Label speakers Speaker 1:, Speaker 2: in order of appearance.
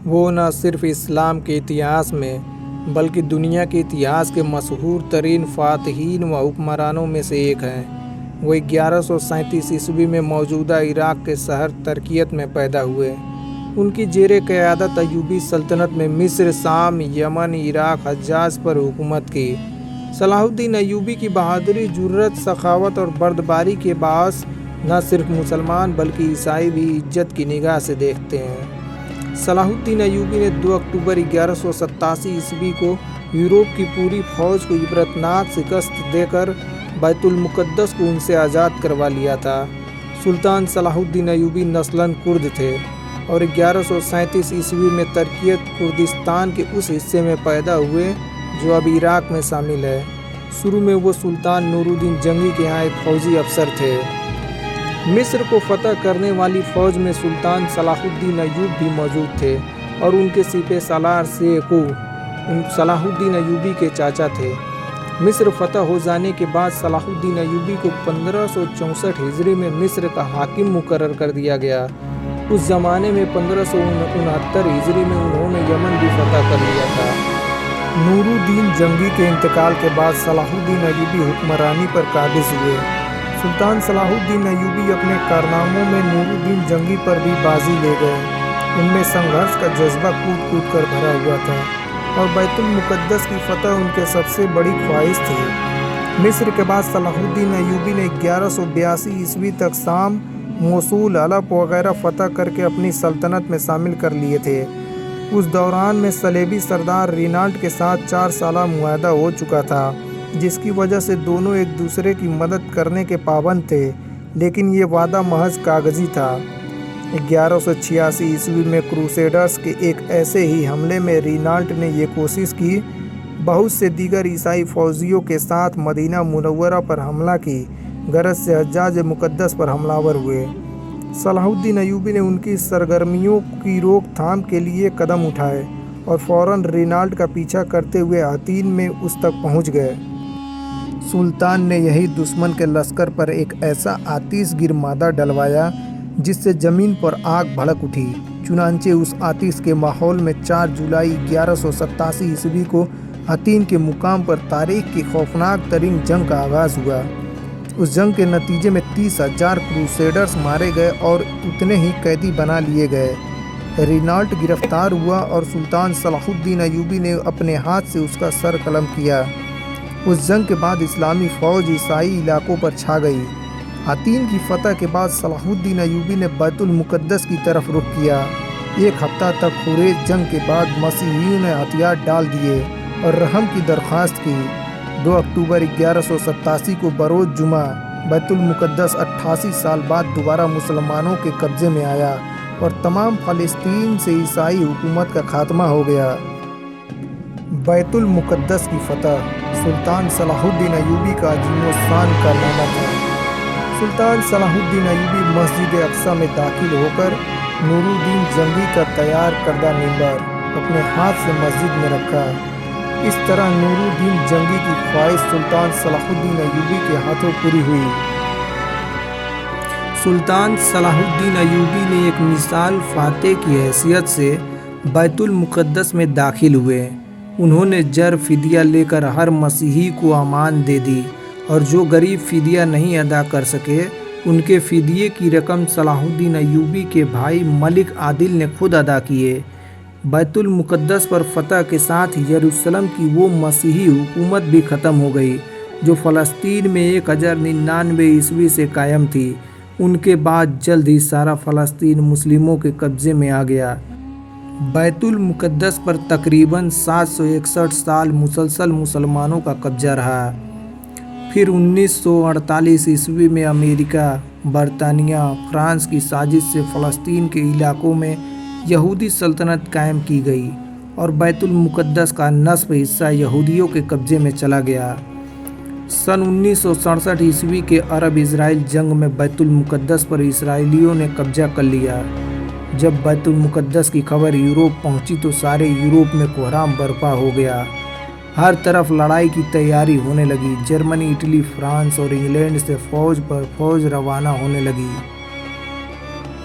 Speaker 1: وہ نہ صرف اسلام کے اتہاس میں بلکہ دنیا کے اتہاس کے مشہور ترین فاتحین و حکمرانوں میں سے ایک ہیں۔ وہ 1137 میں موجودہ عراق کے شہر ترکیت میں پیدا ہوئے۔ ان کی زیر قیادت ایوبی سلطنت میں مصر، شام، یمن، عراق، حجاز پر حکومت کی۔ صلاح الدین ایوبی کی بہادری، جرأت، سخاوت اور بردباری کے باعث نہ صرف مسلمان بلکہ عیسائی بھی عزت کی نگاہ سے دیکھتے ہیں۔ صلاح الدین ایوبی نے 2 اکتوبر 1187 کو یورپ کی پوری فوج کو عبرتناک شکست دے کر بیت المقدس کو ان سے آزاد کروا لیا تھا۔ سلطان صلاح الدین ایوبی نسلاً کرد تھے اور 1137 میں ترکیت کردستان کے اس حصے میں پیدا ہوئے جو اب عراق میں شامل ہے۔ شروع میں وہ سلطان نور الدین جنگی کے ہاں ایک فوجی افسر تھے۔ مصر کو فتح کرنے والی فوج میں سلطان صلاح الدین ایوب بھی موجود تھے اور ان کے سپہ سالار سیکو صلاح الدین ایوبی کے چاچا تھے۔ مصر فتح ہو جانے کے بعد صلاح الدین ایوبی کو 1564 ہجری میں مصر کا حاکم مقرر کر دیا گیا۔ اس زمانے میں 1569 ہجری میں انہوں نے یمن بھی فتح کر لیا تھا۔ نور الدین جنگی کے انتقال کے بعد صلاح الدین ایوبی حکمرانی پر قابض ہوئے۔ سلطان صلاح الدین ایوبی اپنے کارناموں میں نور الدین جنگی پر بھی بازی لے گئے۔ ان میں سنگھرش کا جذبہ کود کود کر بھرا ہوا تھا اور بیت المقدس کی فتح ان کے سب سے بڑی خواہش تھی۔ مصر کے بعد صلاح الدین ایوبی نے 1182 تک شام، موصول، حلب وغیرہ فتح کر کے اپنی سلطنت میں شامل کر لیے تھے۔ اس دوران میں صلیبی سردار رینالٹ کے ساتھ 4 سالہ معاہدہ ہو چکا تھا جس کی وجہ سے دونوں ایک دوسرے کی مدد کرنے کے پابند تھے، لیکن یہ وعدہ محض کاغذی تھا۔ 1186 میں کروسیڈرز کے ایک ایسے ہی حملے میں رینالٹ نے یہ کوشش کی، بہت سے دیگر عیسائی فوجیوں کے ساتھ مدینہ منورہ پر حملہ کی غرض سے حجاج مقدس پر حملہ آور ہوئے۔ صلاح الدین ایوبی نے ان کی سرگرمیوں کی روک تھام کے لیے قدم اٹھائے اور فوراً رینالٹ کا پیچھا کرتے ہوئے حطین میں اس تک پہنچ گئے۔ سلطان نے یہی دشمن کے لشکر پر ایک ایسا آتش گیر مادہ ڈلوایا جس سے زمین پر آگ بھڑک اٹھی۔ چنانچہ اس آتش کے ماحول میں 4 جولائی 1187 کو حطین کے مقام پر تاریخ کی خوفناک ترین جنگ کا آغاز ہوا۔ اس جنگ کے نتیجے میں 30,000 کروسیڈرز مارے گئے اور اتنے ہی قیدی بنا لیے گئے۔ رینالٹ گرفتار ہوا اور سلطان صلاح الدین ایوبی نے اپنے ہاتھ سے اس کا سر قلم کیا۔ اس جنگ کے بعد اسلامی فوج عیسائی علاقوں پر چھا گئی۔ حطین کی فتح کے بعد صلاح الدین ایوبی نے بیت المقدس کی طرف رخ کیا۔ 1 ہفتہ تک خورید جنگ کے بعد مسیحیوں نے ہتھیار ڈال دیے اور رحم کی درخواست کی۔ 2 اکتوبر 1187 کو بروز جمعہ بیت المقدس 88 سال بعد دوبارہ مسلمانوں کے قبضے میں آیا اور تمام فلسطین سے عیسائی حکومت کا خاتمہ ہو گیا۔ بیت المقدس کی فتح سلطان صلاح الدین ایوبی کا عظیم الشان کارنامہ تھا۔ سلطان صلاح الدین ایوبی مسجد اقصی میں داخل ہو کر نور الدین جنگی کا تیار کردہ منبر اپنے ہاتھ سے مسجد میں رکھا۔ اس طرح نور الدین جنگی کی خواہش سلطان صلاح الدین ایوبی کے ہاتھوں پوری ہوئی۔ سلطان صلاح الدین ایوبی نے ایک مثال فاتح کی حیثیت سے بیت المقدس میں داخل ہوئے۔ انہوں نے زر فدیہ لے کر ہر مسیحی کو امان دے دی اور جو غریب فدیہ نہیں ادا کر سکے ان کے فدیے کی رقم صلاح الدین ایوبی کے بھائی ملک عادل نے خود ادا کیے۔ بیت المقدس پر فتح کے ساتھ یروشلم کی وہ مسیحی حکومت بھی ختم ہو گئی جو فلسطین میں 1099 عیسوی سے قائم تھی۔ ان کے بعد جلد ہی سارا فلسطین مسلموں کے قبضے میں آ گیا۔ بیت المقدس پر تقریباً 761 سال مسلسل مسلمانوں کا قبضہ رہا۔ پھر 1948 عیسوی میں امریکہ، برطانیہ، فرانس کی سازش سے فلسطین کے علاقوں میں یہودی سلطنت قائم کی گئی اور بیت المقدس کا نصف حصہ یہودیوں کے قبضے میں چلا گیا۔ سن 1967 عیسوی کے عرب اسرائیل جنگ میں بیت المقدس پر اسرائیلیوں نے قبضہ کر لیا۔ جب بیت المقدس کی خبر یورپ پہنچی تو سارے یورپ میں کوہرام برپا ہو گیا۔ ہر طرف لڑائی کی تیاری ہونے لگی۔ جرمنی، اٹلی، فرانس اور انگلینڈ سے فوج پر فوج روانہ ہونے لگی۔